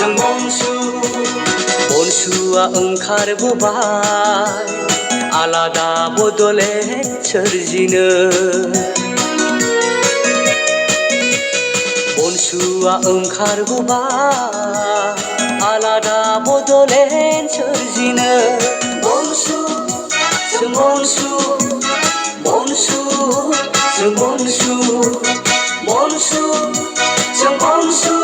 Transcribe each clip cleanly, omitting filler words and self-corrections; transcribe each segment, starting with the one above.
जों बनसुआ ओंखारबोबाय आलादा बदलेत सोरजिनो। बनसुआ ओंखारबोबाय आलादा बदलेत सोरजिनो। बनसु जों बनसु जों बनसु जों बनसु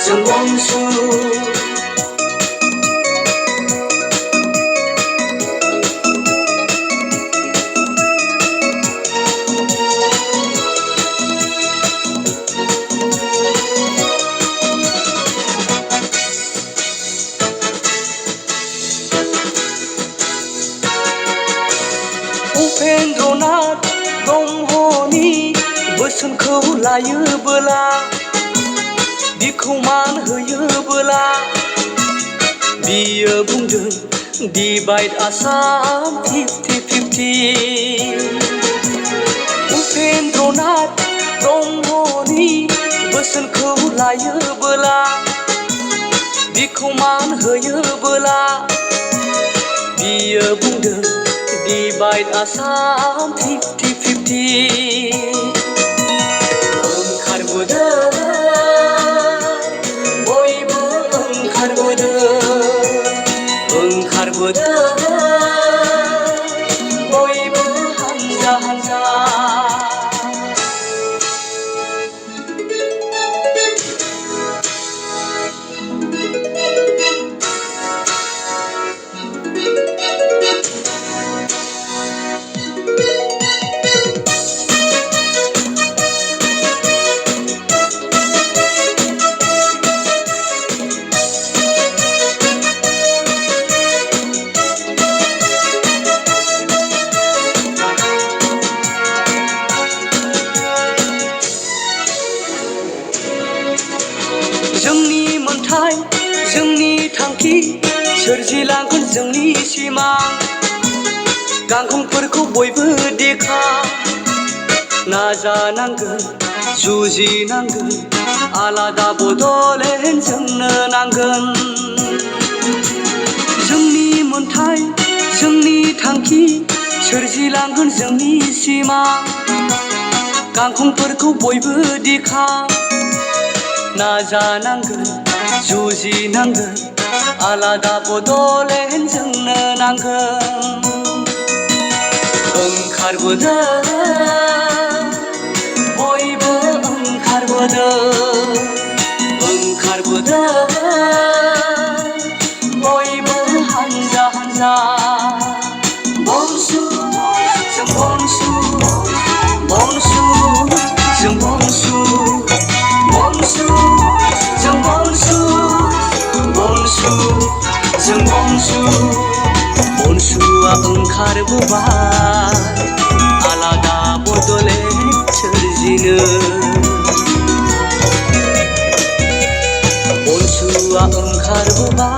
जों बनसु। उपेन्द्रनाथ ब्रह्मनि बोसोनखौ लायोबोला बिखौ मान होयोबोला बियो बुंदों डिवाइड आसाम 50-50। उपेन्द्रनाथ ब्रह्मनि बोसोनखौ लायोबोला बिखौ मान होयोबोला बियो बुंदों डिवाइड आसाम 50-50। ओंखारबोदों बयबो ओंखारबोदों बयबो हानजा हानजा। जोंनि मोन्थाय जोंनि थांखि सोरजिलांगोन जोंनि सिमां। गांखंफोरखौ बयबो देखा नाजानांगोन जुजिनांगोन आलादा बदलेत जोंनो नांगोन। जोंनि मोन्थाय जोंनि थांखि सोरजिलांगोन जोंनि सिमां। गांखंफोरखौ बयबो देखा नाजानांगोन जुजिनांगोन आलादा बदलेत जोंनो नांगोन। ओंखारबोदों बयबो ओंखारबोदों बयबो हानजा हानजा। बनसु जों बनसु जों बनसु जों बनसु जों बनसु। बनसुआ ओंखारबोबाय आलादा बदलेत सोरजिनो। बनसुआ ओंखारबोबाय